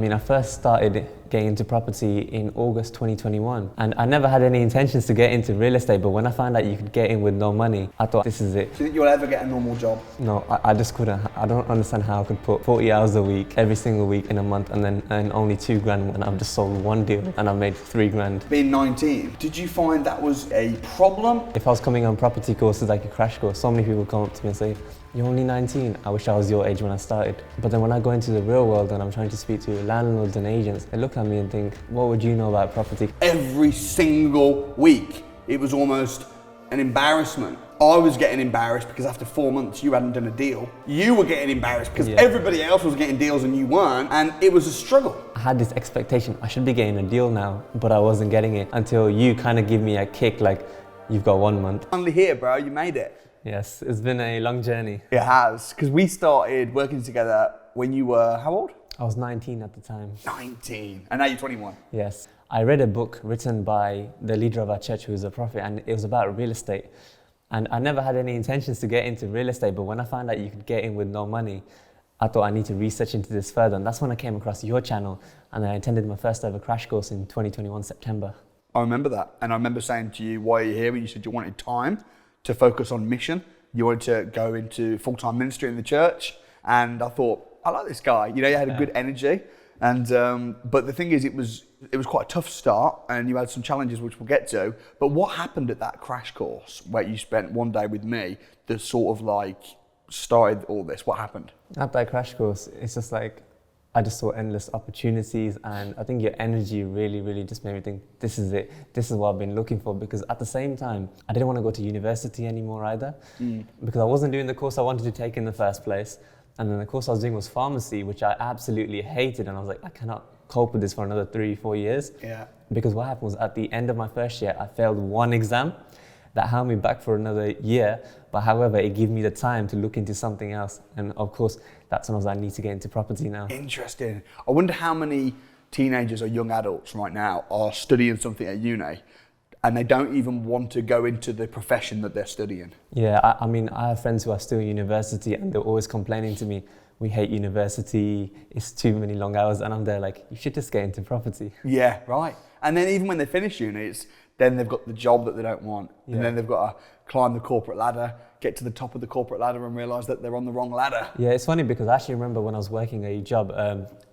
I mean, I first started getting into property in August 2021, and I never had any intentions to get into real estate, but when I found out you could get in with no money, I thought, this is it. Do you think you'll ever get a normal job? No, I just couldn't. I don't understand how I could put 40 hours a week, every single week in a month, and then earn only $2,000 when I've just sold one deal and I've made $3,000. Being 19, did you find that was a problem? If I was coming on property courses like a crash course, so many people come up to me and say, you're only 19, I wish I was your age when I started. But then when I go into the real world and I'm trying to speak to landlords and agents, they look at me and think, what would you know about property? Every single week, it was almost an embarrassment. I was getting embarrassed because after 4 months you hadn't done a deal. You were getting embarrassed because everybody else was getting deals and you weren't, and it was a struggle. I had this expectation, I should be getting a deal now, but I wasn't getting it until you kind of give me a kick like, you've got 1 month. Finally here, bro, you made it. Yes, it's been a long journey. It has, because we started working together when you were, how old? I was 19 at the time. 19, and now you're 21. Yes. I read a book written by the leader of our church who was a prophet, and it was about real estate. And I never had any intentions to get into real estate, but when I found out you could get in with no money, I thought I need to research into this further, and that's when I came across your channel, and I attended my first ever crash course in 2021 September. I remember that, and I remember saying to you, why are you here? And you said you wanted time to focus on mission. You wanted to go into full-time ministry in the church, and I thought, I like this guy. You know, you had a good energy, and but the thing is, it was quite a tough start, and you had some challenges which we'll get to. But what happened at that crash course where you spent one day with me that sort of like started all this? What happened? At that crash course, it's just like, I just saw endless opportunities, and I think your energy really just made me think, this is it. This is what I've been looking for, because at the same time, I didn't want to go to university anymore either, because I wasn't doing the course I wanted to take in the first place. And then the course I was doing was pharmacy, which I absolutely hated, and I was like, I cannot cope with this for another 3-4 years. Yeah. Because what happened was, at the end of my first year, I failed one exam that held me back for another year, but however, it gave me the time to look into something else. And of course, that's when I was like, I need to get into property now. Interesting. I wonder how many teenagers or young adults right now are studying something at uni and they don't even want to go into the profession that they're studying. Yeah, I mean, I have friends who are still in university and they're always complaining to me, we hate university, it's too many long hours, and I'm there like, you should just get into property. Yeah, right. And then even when they finish uni, then they've got the job that they don't want, and then they've got to climb the corporate ladder, get to the top of the corporate ladder and realise that they're on the wrong ladder. Yeah, it's funny because I actually remember when I was working a job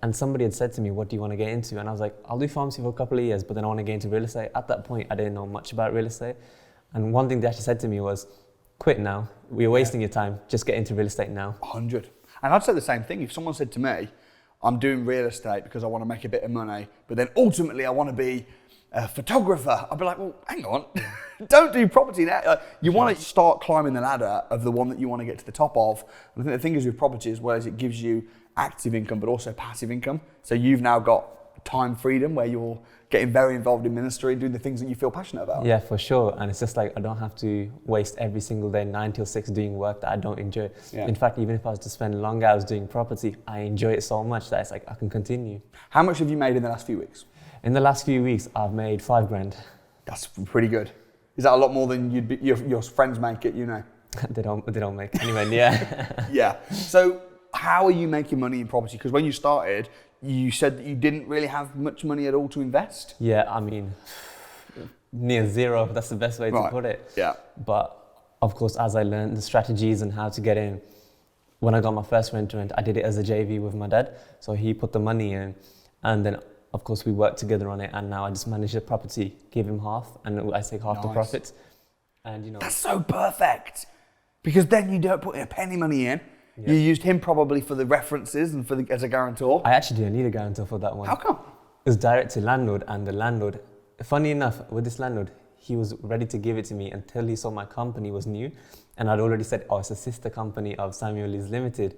and somebody had said to me, what do you want to get into? And I was like, I'll do pharmacy for a couple of years, but then I want to get into real estate. At that point, I didn't know much about real estate. And one thing they actually said to me was, quit now. We're wasting your time. Just get into real estate now. 100. And I'd say the same thing. If someone said to me, I'm doing real estate because I want to make a bit of money, but then ultimately I want to be a photographer, I'd be like, well, hang on, don't do property now. You want to start climbing the ladder of the one that you want to get to the top of. And I think the thing is with property as well is it gives you active income, but also passive income. So you've now got time freedom where you're getting very involved in ministry, doing the things that you feel passionate about. Yeah, for sure. And it's just like, I don't have to waste every single day 9 till 6 doing work that I don't enjoy. Yeah. In fact, even if I was to spend long hours doing property, I enjoy it so much that it's like, I can continue. How much have you made in the last few weeks? In the last few weeks, I've made $5,000. That's pretty good. Is that a lot more than your friends make it, you know? They don't make anywhere near. Yeah. So how are you making money in property? Because when you started, you said that you didn't really have much money at all to invest. Yeah, I mean, near zero. That's the best way to put it. Yeah. But of course, as I learned the strategies and how to get in, when I got my first rent, I did it as a JV with my dad. So he put the money in, and then of course we worked together on it. And now I just manage the property, give him half, and I take half the profits. And you know, that's so perfect, because then you don't put a penny money in. Yeah. You used him probably for the references and as a guarantor. I actually didn't need a guarantor for that one. How come? It was direct to landlord, and the landlord, funny enough, with this landlord, he was ready to give it to me until he saw my company was new. And I'd already said, oh, it's a sister company of Samuel Leeds Limited.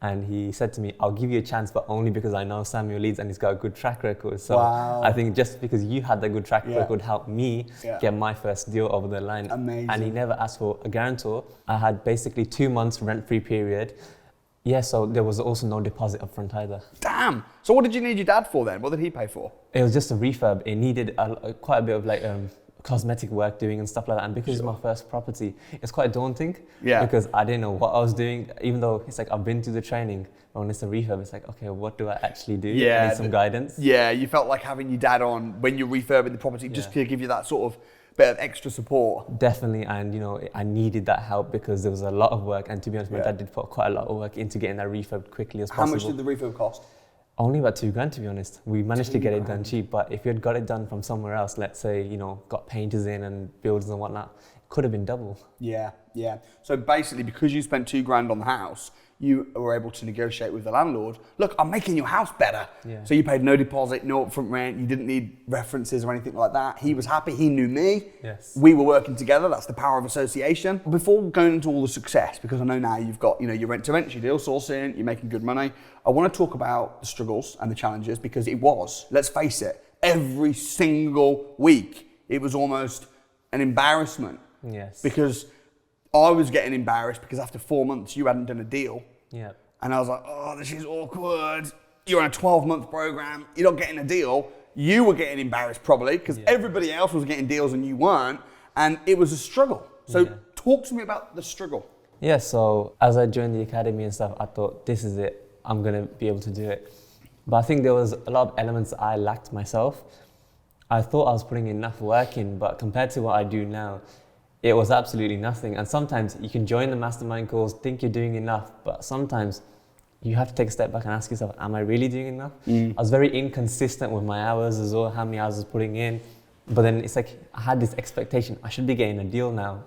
And he said to me, I'll give you a chance, but only because I know Samuel Leeds and he's got a good track record. So I think just because you had that good track record helped me get my first deal over the line. Amazing. And he never asked for a guarantor. I had basically 2 months rent-free period. Yeah, so there was also no deposit up front either. Damn! So what did you need your dad for then? What did he pay for? It was just a refurb. It needed quite a bit of like cosmetic work doing and stuff like that. And because it's my first property, it's quite daunting. Yeah. Because I didn't know what I was doing, even though it's like I've been through the training. But when it's a refurb, it's like, okay, what do I actually do? Yeah. I need some guidance. Yeah, you felt like having your dad on when you're refurbing the property just to give you that sort of bit of extra support. Definitely, and I needed that help because there was a lot of work, and to be honest, my dad did put quite a lot of work into getting that refurb quickly as possible. How much did the refurb cost? Only about $2,000, to be honest. We managed to get it done cheap, but if you had got it done from somewhere else, let's say, got painters in and builders and whatnot, it could have been double. Yeah. So basically, because you spent $2,000 on the house, you were able to negotiate with the landlord, look, I'm making your house better. Yeah. So you paid no deposit, no upfront rent, you didn't need references or anything like that. He was happy, he knew me. Yes. We were working together, that's the power of association. Before going into all the success, because I know now you've got, your rent to rent, your deal sourcing, you're making good money, I want to talk about the struggles and the challenges, because it was, let's face it, every single week, it was almost an embarrassment. Yes. Because I was getting embarrassed because after 4 months you hadn't done a deal. Yeah. And I was like, oh, this is awkward. You're on a 12-month program, you're not getting a deal. You were getting embarrassed probably because everybody else was getting deals and you weren't. And it was a struggle. So talk to me about the struggle. Yeah, so as I joined the academy and stuff, I thought, this is it. I'm going to be able to do it. But I think there was a lot of elements that I lacked myself. I thought I was putting enough work in, but compared to what I do now, it was absolutely nothing. And sometimes you can join the mastermind calls, think you're doing enough, but sometimes you have to take a step back and ask yourself, am I really doing enough? I was very inconsistent with my hours as well, how many hours I was putting in. But then it's like, I had this expectation, I should be getting a deal now,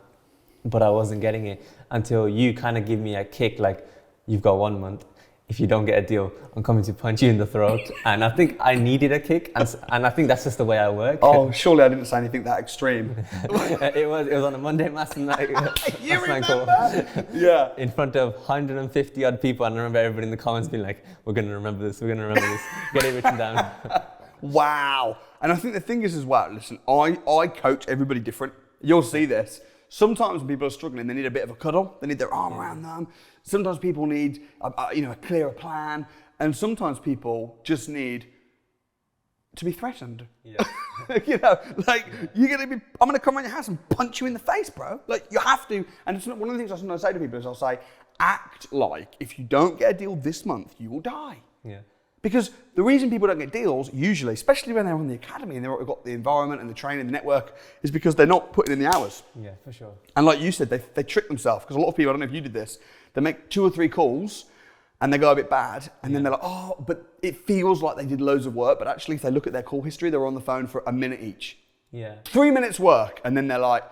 but I wasn't getting it until you kind of give me a kick, like, you've got 1 month. If you don't get a deal, I'm coming to punch you in the throat. And I think I needed a kick, and I think that's just the way I work. Oh, surely I didn't say anything that extreme. It was on a Monday mastermind call. Yeah. In front of 150 odd people, and I remember everybody in the comments being like, we're going to remember this, get it written down. Wow. And I think the thing is as well, listen, I coach everybody different. You'll see this. Sometimes when people are struggling, they need a bit of a cuddle. They need their arm around them. Sometimes people need, a clearer plan. And sometimes people just need to be threatened. Yeah. You're I'm going to come around your house and punch you in the face, bro. Like, you have to. And it's one of the things I sometimes say to people is I'll say, act like if you don't get a deal this month, you will die. Yeah. Because the reason people don't get deals, usually, especially when they're on the academy and they've got the environment and the training, the network, is because they're not putting in the hours. Yeah, for sure. And like you said, they trick themselves. Because a lot of people, I don't know if you did this, they make 2 or 3 calls and they go a bit bad. And then they're like, oh, but it feels like they did loads of work. But actually, if they look at their call history, they're on the phone for a minute each. Yeah. 3 minutes work. And then they're like,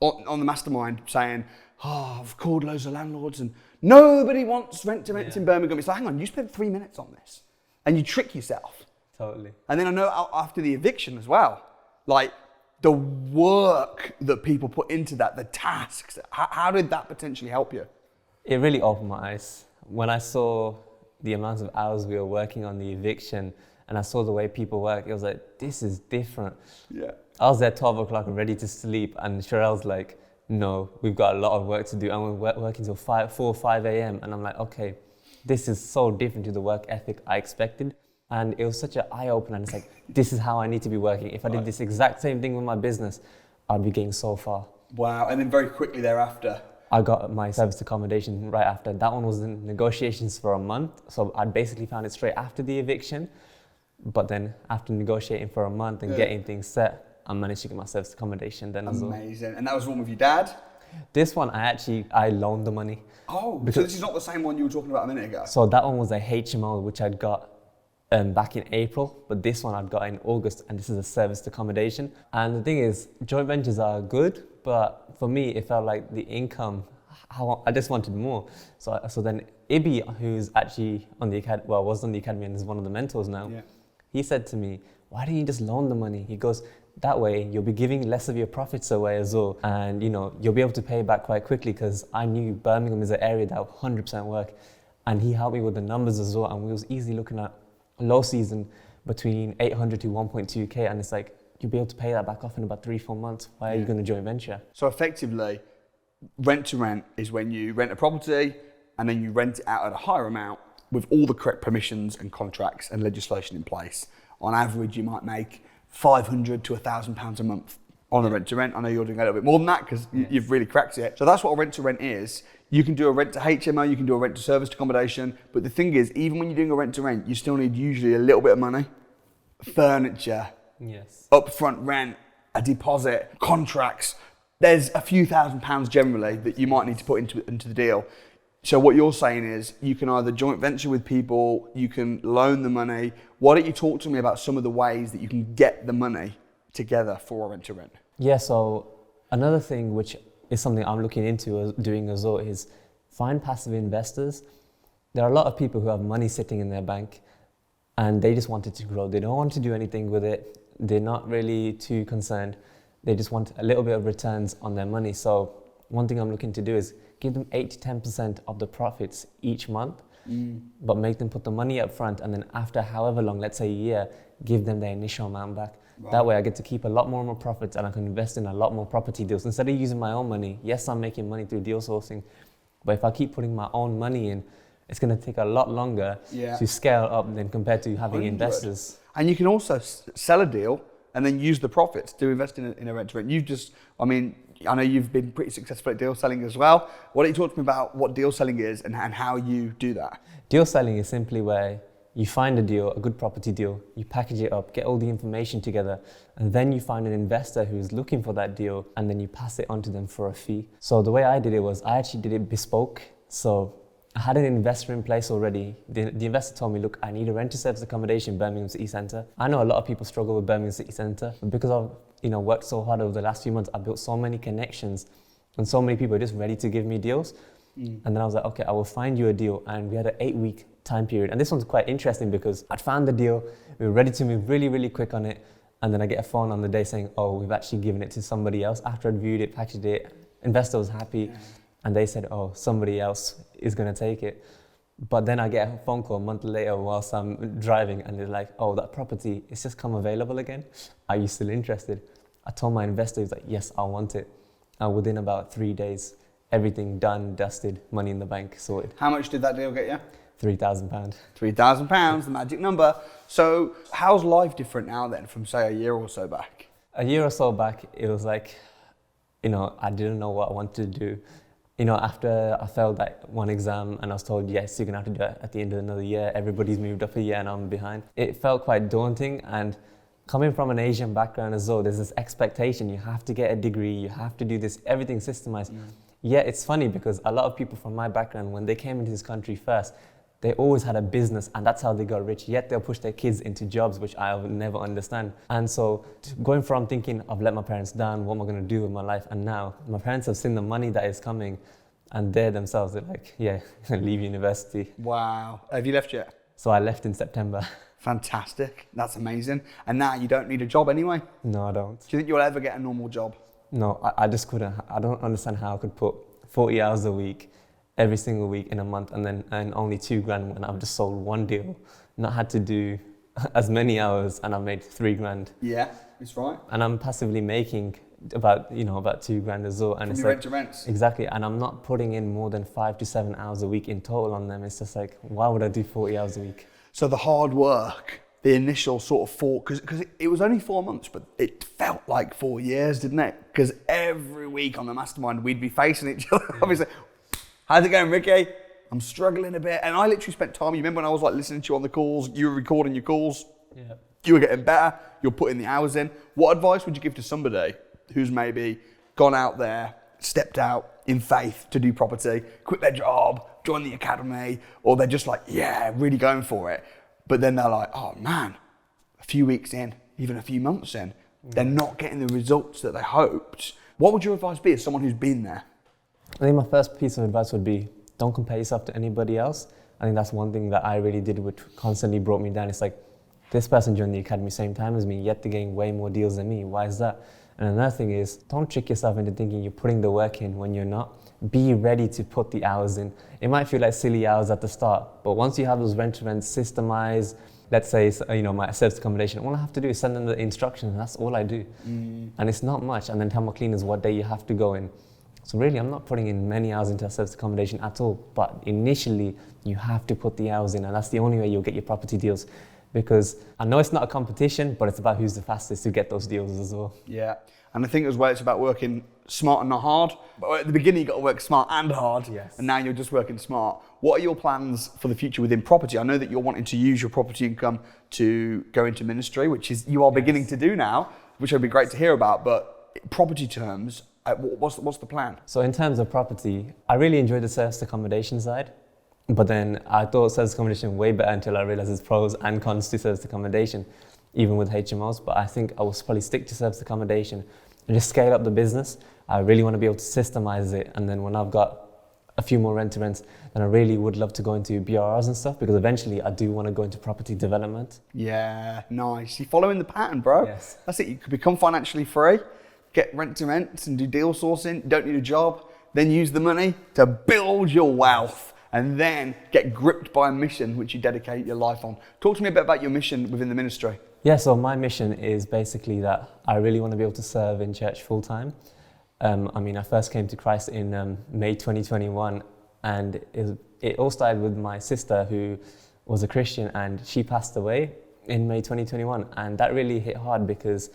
on the mastermind saying, oh, I've called loads of landlords and nobody wants rent to rent in Birmingham. It's like, hang on, you spent 3 minutes on this. And you trick yourself. Totally. And then I know after the eviction as well, like the work that people put into that, the tasks, how did that potentially help you? It really opened my eyes. When I saw the amount of hours we were working on the eviction and I saw the way people work, it was like, this is different. Yeah. I was there 12 o'clock ready to sleep and Sherelle's like, no, we've got a lot of work to do and we're working till 4 or 5 a.m. And I'm like, okay, this is so different to the work ethic I expected. And it was such an eye-opener. And it's like, this is how I need to be working. If I did this exact same thing with my business, I'd be getting so far. Wow. And then very quickly thereafter, I got my service accommodation right after. That one was in negotiations for a month. So I basically found it straight after the eviction. But then after negotiating for a month and getting things set, I managed to get my service accommodation then as well. Amazing. And that was one with your dad? This one, I loaned the money. Oh, so this is not the same one you were talking about a minute ago? So that one was a HMO, which I'd got back in April, but this one I'd got in August, and this is a serviced accommodation. And the thing is, joint ventures are good, but for me, it felt like the income, I just wanted more. So then Ibi, who's actually on the academy, was on the academy and is one of the mentors now, he said to me, why don't you just loan the money? He goes, that way you'll be giving less of your profits away as well. And you'll be able to pay back quite quickly, because I knew Birmingham is an area that would 100% work. And he helped me with the numbers as well. And we was easily looking at low season between 800 to 1.2K. And it's like, you'll be able to pay that back off in about 3-4 months. Why are you going to joint venture? So effectively, rent to rent is when you rent a property and then you rent it out at a higher amount with all the correct permissions and contracts and legislation in place. On average, you might make £500 to £1,000 a month on a rent to rent. I know you're doing a little bit more than that because you've really cracked it. So that's what a rent to rent is. You can do a rent to HMO, you can do a rent to serviced accommodation. But the thing is, even when you're doing a rent to rent, you still need usually a little bit of money. Furniture, upfront rent, a deposit, contracts. There's a few £1,000s generally that you might need to put into the deal. So what you're saying is you can either joint venture with people, you can loan the money. Why don't you talk to me about some of the ways that you can get the money together for a rent to rent? Yeah, so another thing which is something I'm looking into doing as well is find passive investors. There are a lot of people who have money sitting in their bank and they just want it to grow. They don't want to do anything with it. They're not really too concerned. They just want a little bit of returns on their money. So one thing I'm looking to do is give them 8 to 10% of the profits each month, but make them put the money up front, and then after however long, let's say a year, give them their initial amount back. Right. That way I get to keep a lot more profits and I can invest in a lot more property deals. Instead of using my own money, yes, I'm making money through deal sourcing, but if I keep putting my own money in, it's going to take a lot longer to scale up than compared to having investors. And you can also sell a deal and then use the profits to invest in a rent to rent. I know you've been pretty successful at deal selling as well. Why don't you talk to me about what deal selling is and how you do that? Deal selling is simply where you find a deal, a good property deal, you package it up, get all the information together, and then you find an investor who's looking for that deal, and then you pass it on to them for a fee. So the way I did it was I actually did it bespoke. So I had an investor in place already. The investor told me, look, I need a rent to service accommodation in Birmingham City Centre. I know a lot of people struggle with Birmingham City Centre, but because I've worked so hard over the last few months, I built so many connections and so many people are just ready to give me deals. And then I was like, okay, I will find you a deal. And we had an 8-week time period. And this one's quite interesting because I'd found the deal, we were ready to move really, really quick on it. And then I get a phone on the day saying, oh, we've actually given it to somebody else. After I'd viewed it, packaged it, investor was happy. And they said, oh, somebody else is going to take it. But then I get a phone call a month later whilst I'm driving and they're like, oh, that property, it's just come available again. Are you still interested? I told my investor, he's like, yes, I want it. And within about 3 days, everything done, dusted, money in the bank, sorted. How much did that deal get you? £3,000. £3,000, the magic number. So how's life different now then from say a year or so back? A year or so back, it was like, I didn't know what I wanted to do. After I failed that one exam and I was told, yes, you're gonna have to do it at the end of another year, everybody's moved up a year and I'm behind. It felt quite daunting, and coming from an Asian background as well, there's this expectation, you have to get a degree, you have to do this, everything systemized. Yeah, it's funny because a lot of people from my background, when they came into this country first, they always had a business and that's how they got rich, yet they'll push their kids into jobs which I would never understand. And so going from thinking I've let my parents down, what am I going to do with my life, and now my parents have seen the money that is coming and they're like, yeah, leave university. Wow. Have you left yet? So I left in September. Fantastic. That's amazing. And now you don't need a job anyway? No, I don't. Do you think you'll ever get a normal job? No, I just couldn't. I don't understand how I could put 40 hours a week every single week in a month and then earn only $2,000 when I've just sold one deal, not had to do as many hours, and I've made $3,000. Yeah, that's right. And I'm passively making about $2,000 as well. And from it's your rent to rents. Exactly, and I'm not putting in more than 5 to 7 hours a week in total on them. It's just like, why would I do 40 hours a week? So the hard work, the initial sort of because it was only 4 months, but it felt like 4 years, didn't it? Because every week on the mastermind, we'd be facing each other. Obviously, how's it going, Ricky? I'm struggling a bit. And I literally spent time, you remember when I was like listening to you on the calls, you were recording your calls, you were getting better, you're putting the hours in. What advice would you give to somebody who's maybe gone out there, stepped out in faith to do property, quit their job, join the academy, or they're just like, yeah, really going for it. But then they're like, oh man, a few weeks in, even a few months in, they're not getting the results that they hoped. What would your advice be as someone who's been there? I think my first piece of advice would be, don't compare yourself to anybody else. I think that's one thing that I really did, which constantly brought me down. It's like, this person joined the academy same time as me, yet they're getting way more deals than me. Why is that? And another thing is, don't trick yourself into thinking you're putting the work in when you're not. Be ready to put the hours in. It might feel like silly hours at the start, but once you have those rent-to-rent systemized, let's say, my service accommodation, all I have to do is send them the instructions, and that's all I do. And it's not much. And then tell my cleaners what day you have to go in. So really, I'm not putting in many hours into a service accommodation at all. But initially, you have to put the hours in, and that's the only way you'll get your property deals. because I know it's not a competition, but it's about who's the fastest to get those deals as well. Yeah, and I think as well it's about working smart and not hard. But at the beginning you got to work smart and hard, Yes. and now you're just working smart. What are your plans for the future within property? I know that you're wanting to use your property income to go into ministry, which is you are beginning to do now, which would be great to hear about. But in property terms, what's the plan? So in terms of property, I really enjoy the service accommodation side. But then I thought service accommodation way better until I realized there's pros and cons to service accommodation, even with HMOs. But I think I will probably stick to service accommodation and just scale up the business. I really want to be able to systemize it. And then when I've got a few more rent-to-rents, then I really would love to go into BRRs and stuff, because eventually I do want to go into property development. Yeah, nice. You're following the pattern, bro. Yes. That's it. You could become financially free, get rent-to-rents and do deal sourcing. Don't need a job. Then use the money to build your wealth. And then get gripped by a mission which you dedicate your life on. Talk to me a bit about your mission within the ministry. Yeah, so my mission is basically that I really want to be able to serve in church full time. I first came to Christ in May 2021, and it all started with my sister, who was a Christian, and she passed away in May 2021. And that really hit hard, because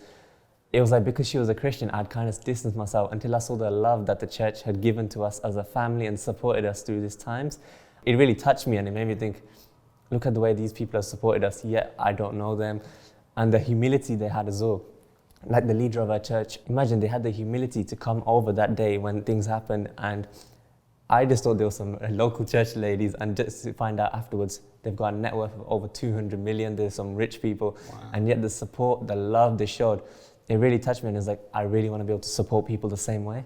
it was like, because she was a Christian, I'd kind of distanced myself until I saw the love that the church had given to us as a family and supported us through these times. It really touched me, and it made me think, look at the way these people have supported us, yet I don't know them. And the humility they had as well. Like the leader of our church, imagine they had the humility to come over that day when things happened, and I just thought there were some local church ladies, and just to find out afterwards, they've got a net worth of over 200 million, there's some rich people, and yet the support, the love they showed, it really touched me, and it's like, I really want to be able to support people the same way.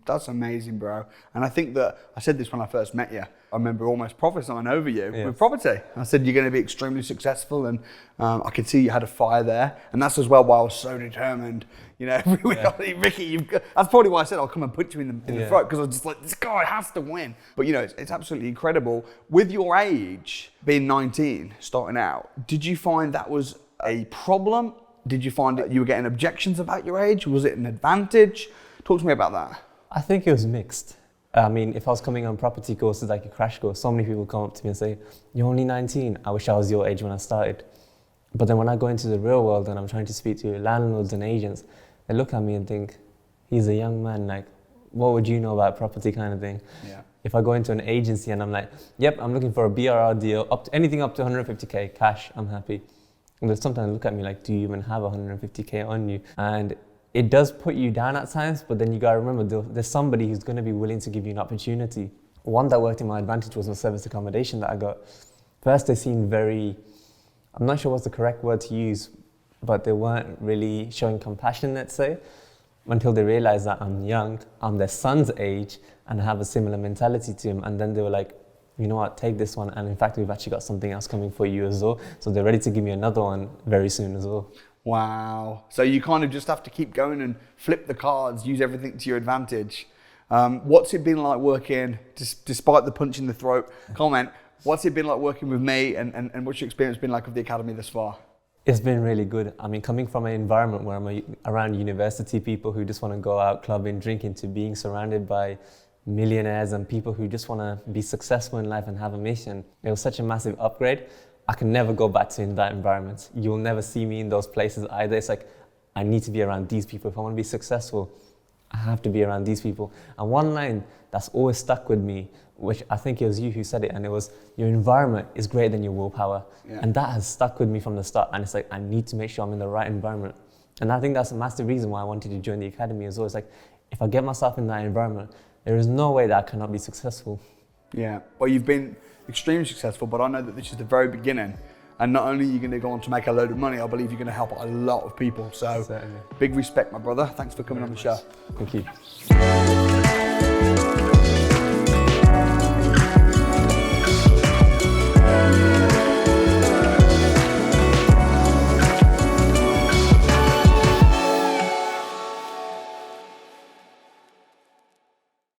That's amazing, bro. And I think that, I said this when I first met you, I remember almost prophesying over you with property. I said, you're going to be extremely successful, and I could see you had a fire there. And that's as well why I was so determined. You know, every week I think, Ricky, that's probably why I said I'll come and put you in the throat, because I was just like, this guy has to win. But you know, it's absolutely incredible. With your age, being 19, starting out, did you find that was a problem? Did you find that you were getting objections about your age? Was it an advantage? Talk to me about that. I think it was mixed. I mean, if I was coming on property courses like a crash course, so many people come up to me and say, you're only 19, I wish I was your age when I started. But then when I go into the real world and I'm trying to speak to landlords and agents, they look at me and think, he's a young man, like, what would you know about property kind of thing? Yeah. If I go into an agency and I'm like, yep, I'm looking for a BRR deal, anything up to 150K cash, I'm happy. And they sometimes look at me like, do you even have 150K on you? And it does put you down at times, but then you gotta remember there's somebody who's gonna be willing to give you an opportunity. One that worked in my advantage was my service accommodation that I got. First, they seemed very, I'm not sure what's the correct word to use, but they weren't really showing compassion, let's say, until they realized that I'm young, I'm their son's age, and I have a similar mentality to him. And then they were like, you know what, take this one. And in fact, we've actually got something else coming for you as well. So they're ready to give me another one very soon as well. Wow. So you kind of just have to keep going and flip the cards, use everything to your advantage. What's it been like working, despite the punch in the throat comment, what's it been like working with me, and what's your experience been like of the academy thus far? It's been really good. I mean, coming from an environment where I'm around university people who just want to go out clubbing, drinking, to being surrounded by millionaires and people who just want to be successful in life and have a mission, it was such a massive upgrade. I can never go back to in that environment. You'll never see me in those places either. It's like, I need to be around these people. If I want to be successful, I have to be around these people. And one line that's always stuck with me, which I think it was you who said it, and it was, your environment is greater than your willpower. Yeah. And that has stuck with me from the start. And it's like, I need to make sure I'm in the right environment. And I think that's a massive reason why I wanted to join the academy as well. It's like, if I get myself in that environment, there is no way that I cannot be successful. Yeah, well, you've been extremely successful, but I know that this is the very beginning. And not only are you going to go on to make a load of money, I believe you're going to help a lot of people. So, certainly. Big respect, my brother. Thanks for coming on the show. Thank you.